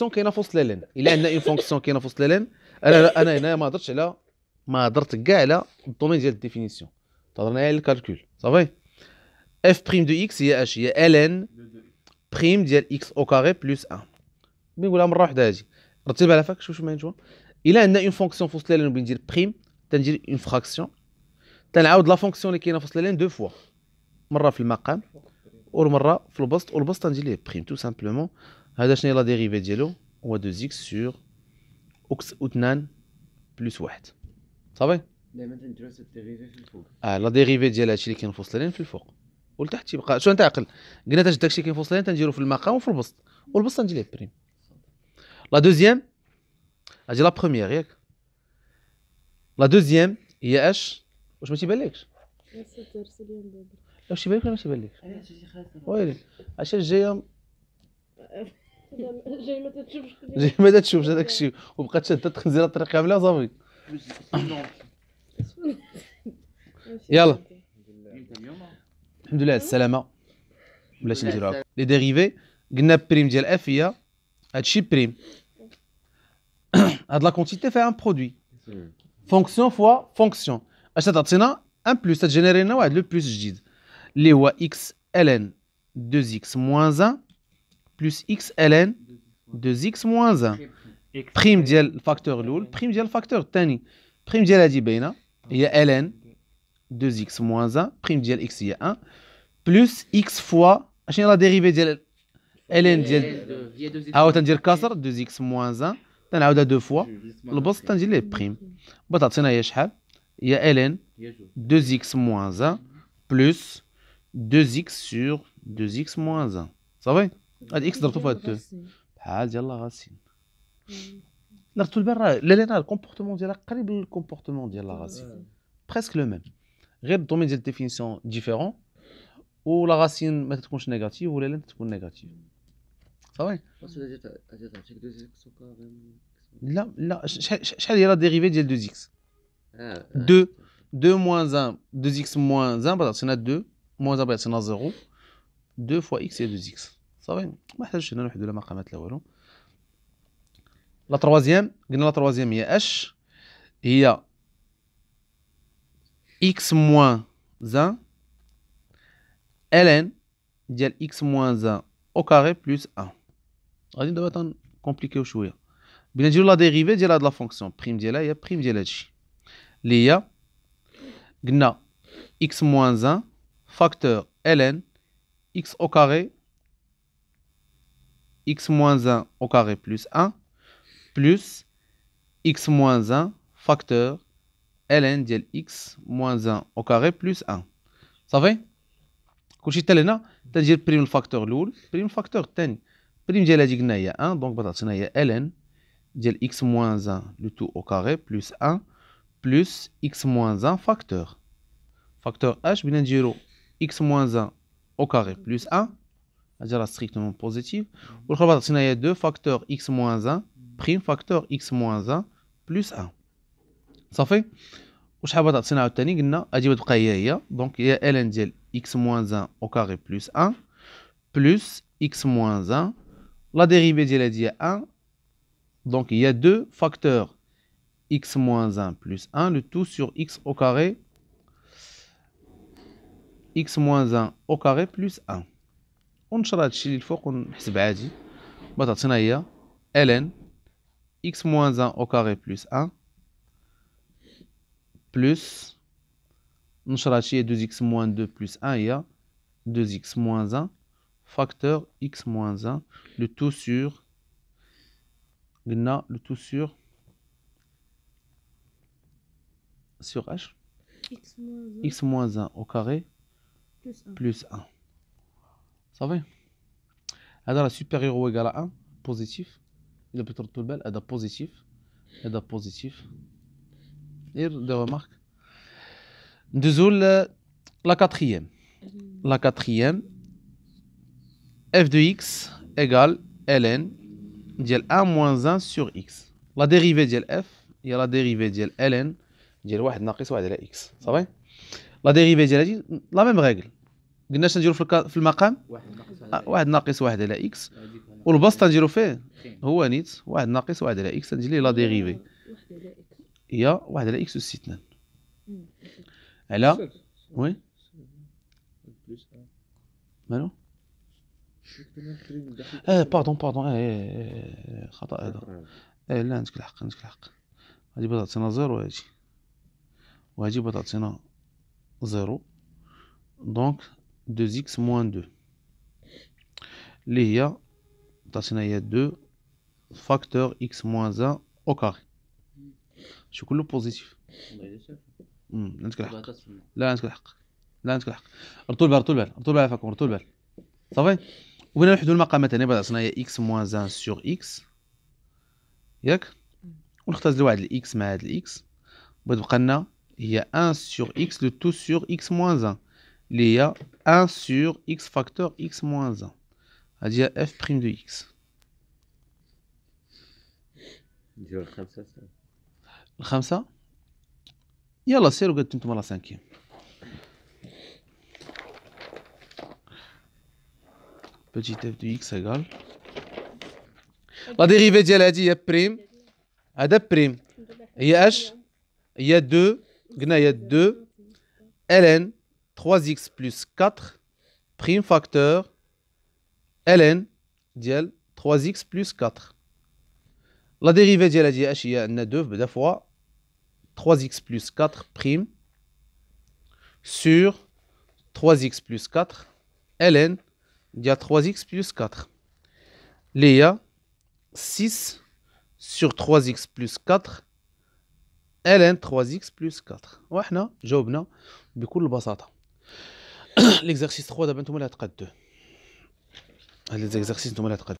فونكسيون كاينه في وسط لين الا عندنا اون فونكسيون كاينه في وسط لين انا هنا ما هضرت كاع على الدومين ديال الديفينيسيون هضرنا على الكالكول صافي اف بريم دو اكس هي اش هي ln بريم ديال اكس او كاري بلس 1 بنقولها مره واحده هادي رتب على فاك شوف ما نجوا الا عندنا اون فونكسيون في وسط لين وبغيت ندير بريم تندير اون فراكسيون تنعاود لا فونكسيون اللي كاينه في وسط لين دو فوا مره في المقام ومره في البسط والبسط ندير ليه بريم تو سامبلومون هذا شنو هي لا ديريفي ديالو هو 2 اكس سور اكس او 2 بلس 1 صافي دائما تنديرو هاد الديريفي في الفوق. لا ديريفي ديال هادشي اللي كاين في وسط لين في الفوق والتحت تيبقى شو انت عقل قلنا تاش داكشي كاين في وسط لين تنديرو في المقام وفي البسط والبسط ندير ليه بريم لا دوزيام هادي لا بروميير ياك لا دوزيام هي اش واش ما تيبانلكش واش تيبان لك ولا ما تيبانلكش ويلي عشان الجايه جاي ما تشوفش هذاك الشيء وبقات شاده تخنزيره الطريق كامله صافي يلا الحمد لله على السلامه بلاش نديروها لي ديريفي قلنا بريم ديال اف هي هادشي بريم هاد لا كونتيتي فيها ان برودوي فونكسيون فوا فونكسيون اش تعطينا ان بلس تجينيري لنا واحد لو بلس جديد اللي هو اكس ln 2 x moins 1 بلس اكس ln 2 x moins 1 بريم ديال الفاكتور الاول بريم ديال الفاكتور الثاني بريم ديال هادي باينه هي ln 2 x moins 1 بريم ديال x هي 1 بلس x فوا اشنو لا ديريفي ديال ln ديال عاود تندير كسر 2 x moins 1 تنعاودها دو فوا البسط تندير ليه بريم تعطينا هي شحال هي ln 2 x moins 1 بلس 2 x sur 2 x moins 1 صافي هاد x ضربتو في هاد 2 بحال ديال لاغاسين درتو البال راه لا الكومبورتمون ديالها قريب للكومبورتمون ديال لاغاسين بريسك لو ميم غير الدومين ديال الديفينيسيون ديفيرون و لاغاسين ما تكونش نيجاتيف ولا لين تكون نيجاتيف صافي لا شحال هي لا ديريفي ديال 2 x 2 moins 1 2 x moins 1 تعطينا 2 moins 1 تعطينا 0 2 fois x هي 2 x صافي ما نحتاجوش هنا نوحدو المقامات لا والو لا تروازيام قلنا لا تروازيام هي اش هي x moins 1 ln ديال x moins 1 au carré plus 1 غادي دابا تنكومبليكيو شويه بغينا نديرو لا ديريفي ديال هاد لا فونكسيون بريم ديالها هي بريم ديال هادشي اللي هي قلنا x moins 1 facteur ln x au carré x moins 1 au carré plus 1 plus x moins 1 facteur ln ديال x moins 1 au carré plus 1 صافي كلشي حتى لهنا تندير بريم الفاكتور الاول بريم الفاكتور الثاني بريم ديال هادي قلنا هي 1 دونك تعطينا هي ln ديال x moins 1 le tout au carré plus 1 plus x moins 1 facteur facteur h بغينا نديرو x moins 1 au carré plus 1 هادي راه ستريكتومون بوزيتيف والاخرى تعطينا هي 2 facteur x moins 1 بريم facteur x moins 1 plus 1 صافي وشحال بغات تعطينا عاوتاني قلنا هادي غتبقى هي دونك هي ln ديال x moins 1 au carré plus 1 plus x moins 1 la dérivée ديال هادي هي 1 donc il y a 2 facteurs x moins 1 plus 1 le tout sur x au carré x moins 1 au carré plus 1 ونشر هادشي اللي الفوق ونحسب عادي تعطينا هي ln x moins 1 au carré plus 1 plus نشر هادشي هي 2x moins 2 plus 1 هي 2x moins 1 facteur x moins 1 le tout sur قلنا le tout sur h x moins 1 au carré plus 1 صافي هذا راه supérieur ou égal à 1 بوزيتيف الا بغيتو تردو البال هذا بوزيتيف هذا بوزيتيف غير دي ريمارك ندوزو لا كاتريام لا كاتريام f de x égale ln ديال 1 moins 1 sur x لا ديريفي ديال f هي لا ديريفي ديال ln ديال 1 ناقص 1 على x صافي لا ديريفي ديال هادي لا ميم ريغل قلنا اش نديرو في المقام 1 ناقص 1 على x والبسط نديرو فيه هو نيت واحد ناقص واحد على اكس ندير ليه لا ديريفي هي واحد على اكس اس 2 على وي مالو باردون خطأ هذا لا عندك الحق هادي بغات تعطينا زيرو وهادي بغات تعطينا زيرو دونك 2x موان 2 اللي هي تعطينا هي 2 فاكتور x موان 1 او كاري شي كله بوزيتيف عندك الحق لا عندك الحق رطول بال فاكم صافي وبغينا نحدوا المقامات هنا بعد عطينا هي x موان 1 سور x ياك ونختزلوا واحد الاكس مع هاد الاكس بغات تبقى لنا هي 1 سور x لو تو سور x موان 1 اللي هي 1 سور x فاكتور x موان 1 هادي هي f بريم دو x نديرو الخمسة يلا سيرو قد نتوما لا سانكيام petit f de x égale لا ديريفي ديال هادي هي بريم هذا بريم هي اش هي 2 قلنا هي 2 ln 3x plus 4 prime facteur ln ديال 3x plus 4 لا ديريفي ديال هادي اش هي عندنا 2 بدا فوا 3x plus 4 prime sur 3x plus 4 ln ديال 3x plus 4 اللي هي 6 sur 3x plus 4 ln 3x plus 4 وحنا جاوبنا بكل بساطة l'exercice 3 دابا نتوما اللي غتقادوه هاد l'exercice نتوما اللي غتقادوه